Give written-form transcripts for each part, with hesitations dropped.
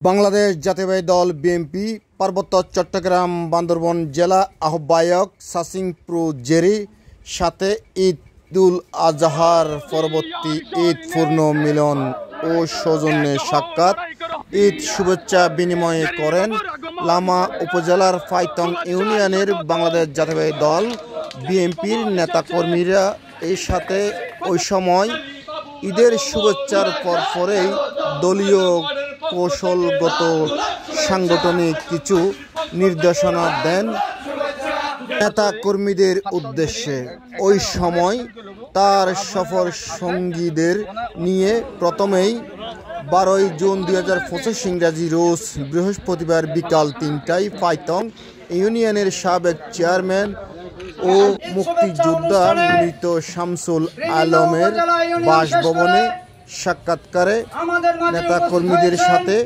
বাংলাদেশ জাতীয়তাবাদী দল বিএনপি পার্বত্য চট্টগ্রাম বান্দরবান জেলা আহ্বায়ক সাসিং প্রো জেরি সাথে ঈদুল আজহার পরবর্তী ঈদ পূর্ণ মিলন ও সৌজন্যে সাক্ষাৎ ঈদ শুভেচ্ছা বিনিময় করেন লামা উপজেলার ফাইতং ইউনিয়নের বাংলাদেশ জাতীয়তাবাদী দল বিএনপির নেতাকর্মীরা। এই সাথে ওই সময় ঈদের শুভেচ্ছার পরেই দলীয় কৌশলগত সাংগঠনিক কিছু নির্দেশনা দেন নেতা কর্মীদের উদ্দেশ্যে। ওই সময় তার সফর সঙ্গীদের নিয়ে প্রথমেই 12 জুন 2025 ইংরাজি রোজ বৃহস্পতিবার বিকাল 3টায় ফাইতং ইউনিয়নের সাবেক চেয়ারম্যান ও মুক্তিযোদ্ধা মৃত শামসুল আলমের বাসভবনে সাক্ষাৎকারে নেতাকর্মীদের সাথে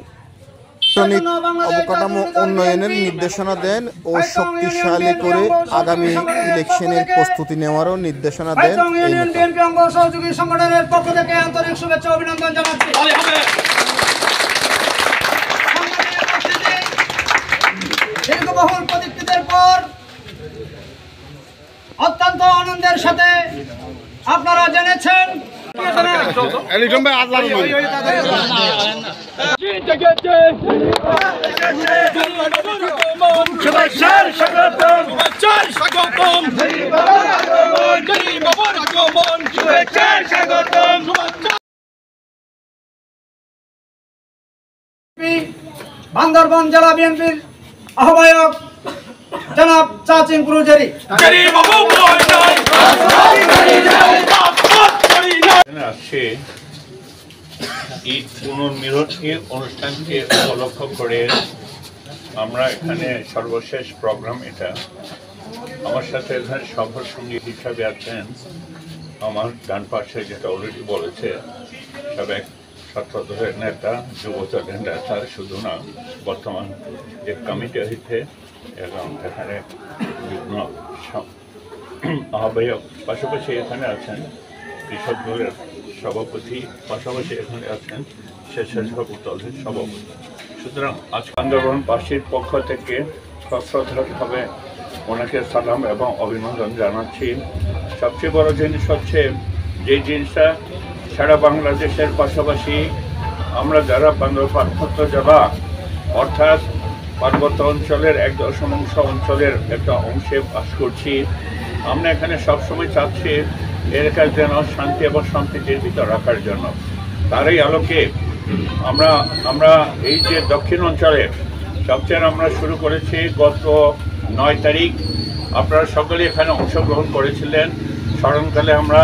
ইলেকট্রনিক অবকাঠামো উন্নয়নের নির্দেশনা দেন ও শক্তিশালী করে আগামী ইলেকশনের প্রস্তুতি নেওয়ারও নির্দেশনা দেন। সহযোগী সংগঠনের পক্ষ থেকে আন্তরিক শুভেচ্ছা অভিনন্দন জানাচ্ছি। দীর্ঘবহুল প্রতীক্ষিতের পর অত্যন্ত আনন্দের সাথে আপনারা জেনেছেন বান্দরবান জেলা বিএনপির আহ্বায়ক জনাব সাসিং প্রো জেরি আসছে ঈদ পুনর্মিলনী অনুষ্ঠানকে উপলক্ষ করে আমরা এখানে সর্বশেষ প্রোগ্রাম এটা। আমার সাথে এখানে সফর সঙ্গী হিসাবে আছেন আমার ডান পাশে, যেটা অলরেডি বলেছে, সাবেক ছাত্রদলের নেতা, যুবদলের নেতা শুধু না, বর্তমান যে কমিটি হয়েছে এবং এখানে বিভিন্ন আহ্বায়ক, পাশাপাশি এখানে আছেন কৃষক দলের সভাপতি, পাশাপাশি এখানে আছেন স্বেচ্ছাসেবক দলের সভাপতি। সুতরাং আজ বান্দরবানবাসীর পক্ষ থেকে সশ্রদ্ধভাবে ওনাকে সালাম এবং অভিনন্দন জানাচ্ছি। সবচেয়ে বড় জিনিস হচ্ছে যে জিনিসটা সারা বাংলাদেশের পাশাপাশি আমরা যারা পার্বত্য জেলা অর্থাৎ পার্বত্য অঞ্চলের 1.5 অঞ্চলের একটা অংশে বাস করছি, আমরা এখানে সবসময় চাচ্ছি এলাকার যেন শান্তি এবং সম্প্রীতির ভিতর রাখার জন্য। তারই আলোকে আমরা এই যে দক্ষিণ অঞ্চলে সবচেয়ে আমরা শুরু করেছি গত 9 তারিখ। আপনারা সকলে এখানে অংশগ্রহণ করেছিলেন। স্মরণকালে আমরা